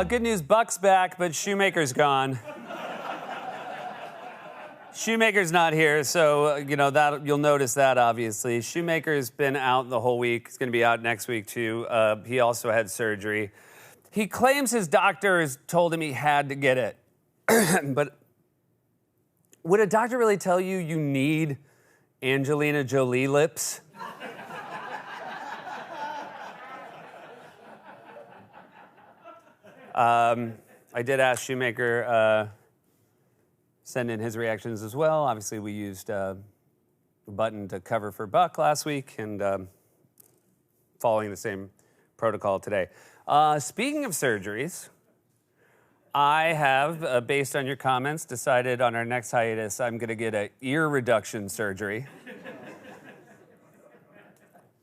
Good news, Buck's back, but Shoemaker's gone. Shoemaker's not here, so that you'll notice that obviously. Shoemaker's been out the whole week. He's going to be out next week too. He also had surgery. He claims his doctors told him he had to get it, but would a doctor really tell you you need Angelina Jolie lips? I did ask Shoemaker send in his reactions as well. Obviously, we used a button to cover for Buck last week, and following the same protocol today. Speaking of surgeries, I have, based on your comments, decided on our next hiatus, I'm going to get an ear reduction surgery.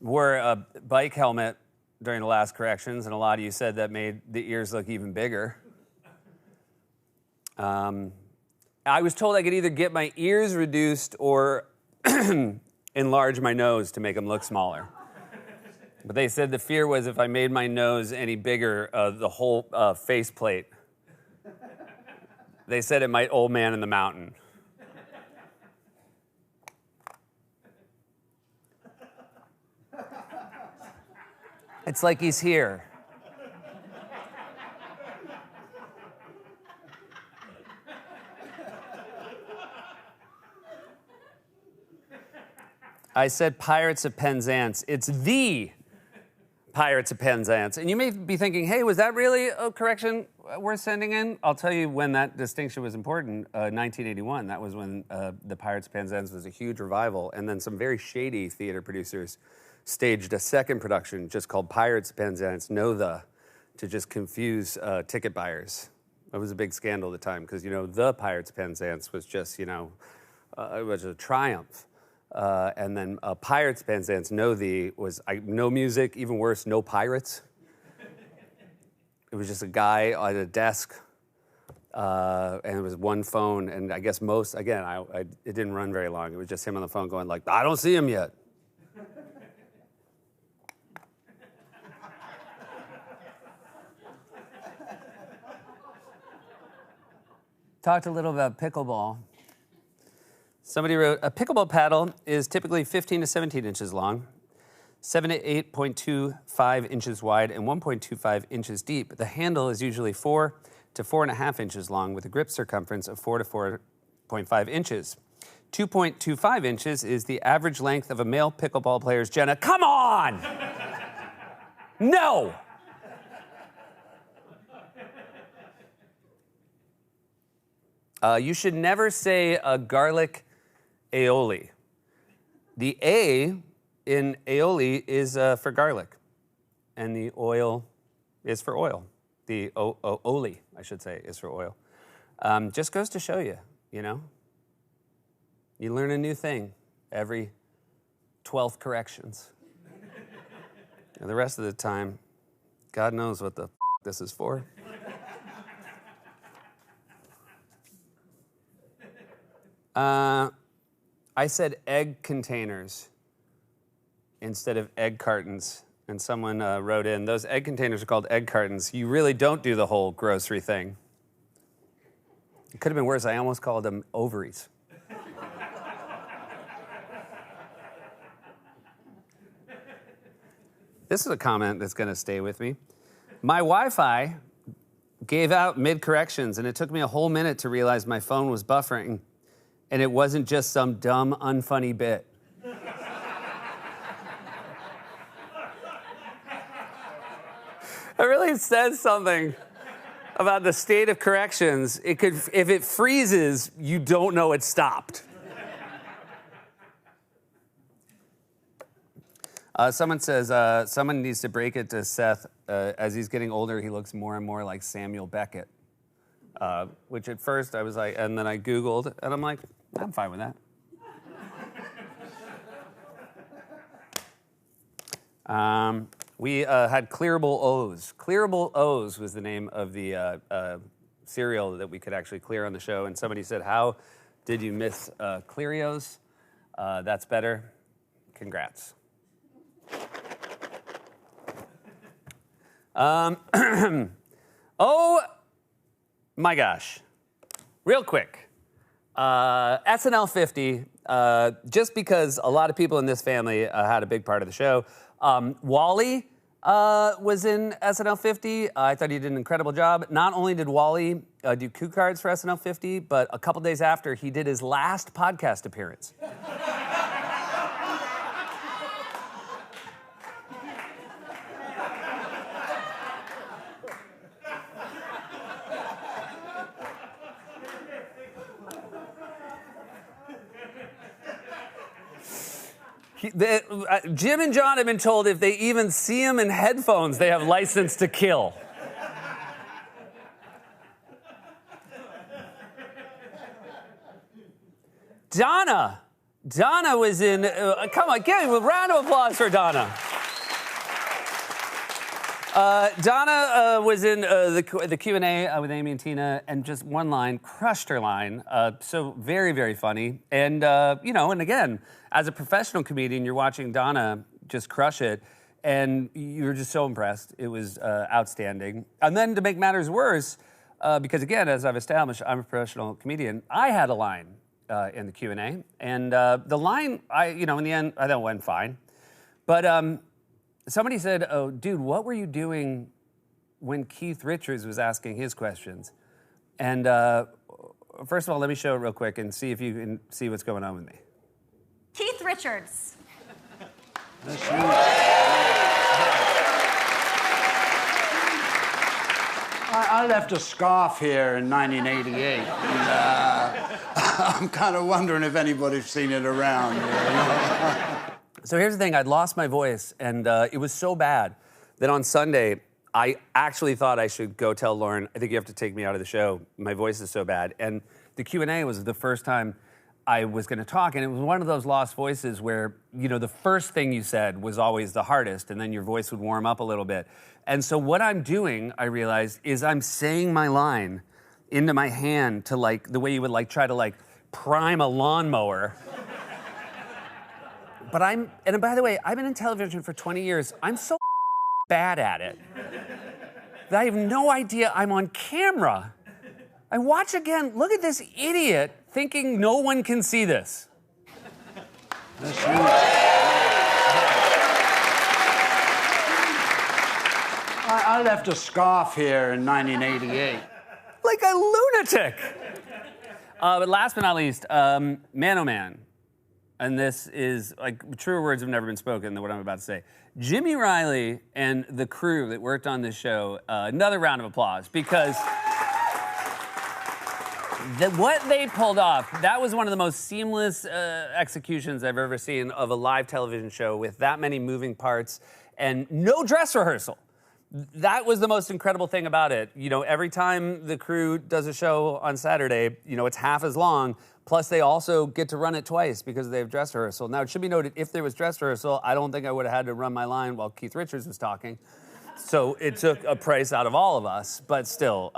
Wore a bike helmet during the last corrections, and a lot of you said that made the ears look even bigger. I was told I could either get my ears reduced or enlarge my nose to make them look smaller. But they said the fear was if I made my nose any bigger, the whole faceplate. They said it might old man in the mountain. It's like he's here. I said Pirates of Penzance. It's the Pirates of Penzance. And you may be thinking, hey, was that really a correction worth sending in? I'll tell you when that distinction was important. 1981, that was when the Pirates of Penzance was a huge revival. And then some very shady theater producers staged a second production just called Pirates of Penzance, to just confuse ticket buyers. It was a big scandal at the time because, the Pirates of Penzance was just, it was a triumph. And then Pirates of Penzance, was no music, even worse, no pirates. It was just a guy at a desk, and it was one phone, and I guess it didn't run very long. It was just him on the phone going like, I don't see him yet. Talked a little about pickleball. Somebody wrote, a pickleball paddle is typically 15 to 17 inches long, 7 to 8.25 inches wide, and 1.25 inches deep. The handle is usually 4 to 4.5 inches long with a grip circumference of 4 to 4.5 inches. 2.25 inches is the average length of a male pickleball player's Jenna. Come on! No! You should never say a garlic aioli. The A in aioli is for garlic, and the oil is for oil. The oli, I should say, is for oil. Just goes to show you, You learn a new thing every 12th corrections. And the rest of the time, God knows what the this is for. I said egg containers instead of egg cartons, and someone wrote in, those egg containers are called egg cartons. You really don't do the whole grocery thing. It could have been worse. I almost called them ovaries. This is a comment that's going to stay with me. My Wi-Fi gave out mid-corrections, and it took me a whole minute to realize my phone was buffering. And it wasn't just some dumb, unfunny bit. It really says something about the state of corrections. If it freezes, you don't know it stopped. Someone says, someone needs to break it to Seth. As he's getting older, he looks more and more like Samuel Beckett. Which at first I was like, and then I Googled, and I'm like, I'm fine with that. We had Clearable O's. Clearable O's was the name of the cereal that we could actually clear on the show, and somebody said, how did you miss Clearios? That's better. Congrats. Oh my gosh. Real quick. SNL 50, just because a lot of people in this family had a big part of the show. Wally was in SNL 50. I thought he did an incredible job. Not only did Wally do cue cards for SNL 50, but a couple days after, he did his last podcast appearance. Jim and John have been told if they even see him in headphones, they have license to kill. Donna was in, come on, give me a round of applause for Donna. Donna was in the Q&A with Amy and Tina, and just one line, crushed her line. So very, very funny. And, and again, as a professional comedian, you're watching Donna just crush it, and you're just so impressed. It was outstanding. And then to make matters worse, because again, as I've established, I'm a professional comedian, I had a line in the Q&A, and the line, in the end, I thought went fine. But somebody said, "Oh, dude, what were you doing when Keith Richards was asking his questions?" And first of all, let me show it real quick and see if you can see what's going on with me. Keith Richards. I left a scarf here in 1988, and I'm kind of wondering if anybody's seen it around. So here's the thing, I'd lost my voice, and it was so bad that on Sunday, I actually thought I should go tell Lauren, I think you have to take me out of the show. My voice is so bad. And the Q&A was the first time I was going to talk, and it was one of those lost voices where, the first thing you said was always the hardest, and then your voice would warm up a little bit. And so what I'm doing, I realized, is I'm saying my line into my hand to, the way you would, try to, prime a lawnmower. And by the way, I've been in television for 20 years. I'm so bad at it that I have no idea I'm on camera. I watch again, look at this idiot thinking no one can see this. I left a scarf here in 1988. Like a lunatic. But last but not least, Man Oh Man. And this is, truer words have never been spoken than what I'm about to say. Jimmy Riley and the crew that worked on this show, another round of applause, because what they pulled off, that was one of the most seamless executions I've ever seen of a live television show with that many moving parts and no dress rehearsal. That was the most incredible thing about it. Every time the crew does a show on Saturday, it's half as long. Plus, they also get to run it twice because they have dress rehearsal. Now, it should be noted, if there was dress rehearsal, I don't think I would have had to run my line while Keith Richards was talking. So it took a price out of all of us. But still,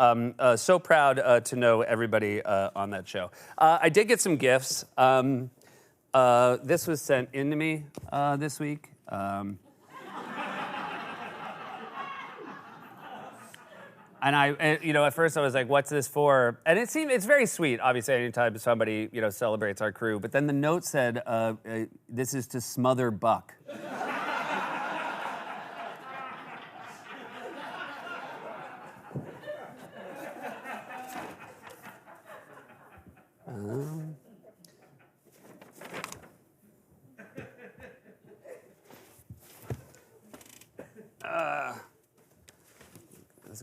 so proud to know everybody on that show. I did get some gifts. This was sent in to me this week. And at first I was like, what's this for? And it's very sweet, obviously, anytime somebody, celebrates our crew. But then the note said, this is to smother Buck.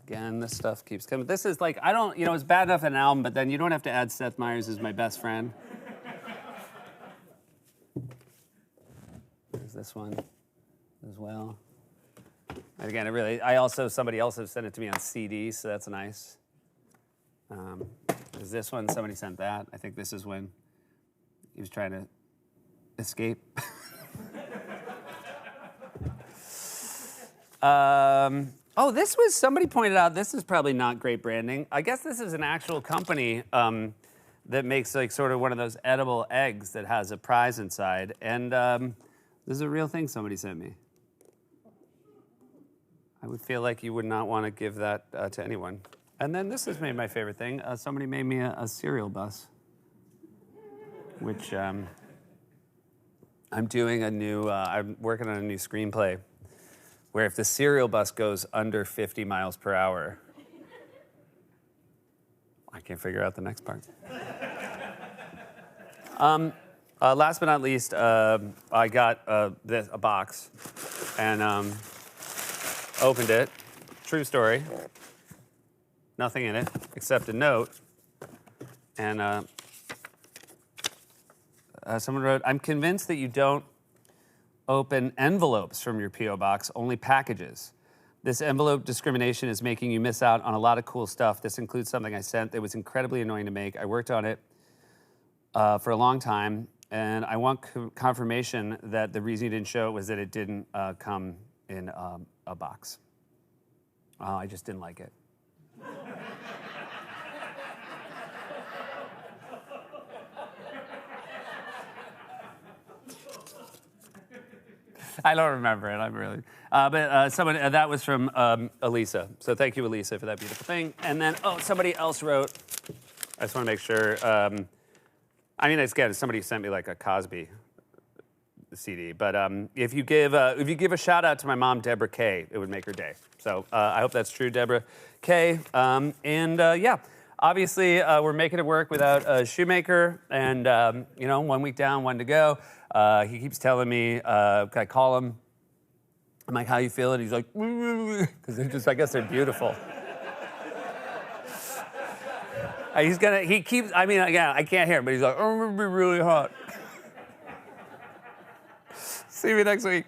Again, this stuff keeps coming. This is it's bad enough an album, but then you don't have to add Seth Meyers as my best friend. There's this one as well. And again, somebody else has sent it to me on CD, so that's nice. There's this one, somebody sent that. I think this is when he was trying to escape. This was, somebody pointed out, this is probably not great branding. I guess this is an actual company that makes sort of one of those edible eggs that has a prize inside. And this is a real thing somebody sent me. I would feel like you would not want to give that to anyone. And then this is maybe my favorite thing. Somebody made me a cereal bus, which I'm doing I'm working on a new screenplay where if the cereal bus goes under 50 miles per hour, I can't figure out the next part. Last but not least, I got a box and opened it. True story. Nothing in it except a note. And someone wrote, "I'm convinced that you don't open envelopes from your P.O. box, only packages. This envelope discrimination is making you miss out on a lot of cool stuff. This includes something I sent that was incredibly annoying to make. I worked on it for a long time, and I want confirmation that the reason you didn't show it was that it didn't come in a box. I just didn't like it." I don't remember it. I'm really. But someone that was from Elisa. So thank you, Elisa, for that beautiful thing. And then somebody else wrote. I just want to make sure. I mean, again, somebody sent me like a Cosby CD. But if you give a shout out to my mom, Deborah K, it would make her day. So I hope that's true, Deborah K. Yeah. Obviously, we're making it work without Shoemaker, and 1 week down, one to go. He keeps telling me, I call him. I'm like, "How you feeling?" He's like, because I guess they're beautiful. He keeps. I mean, again, I can't hear him, but he's like, "Oh, I'm gonna be really hot." See you next week.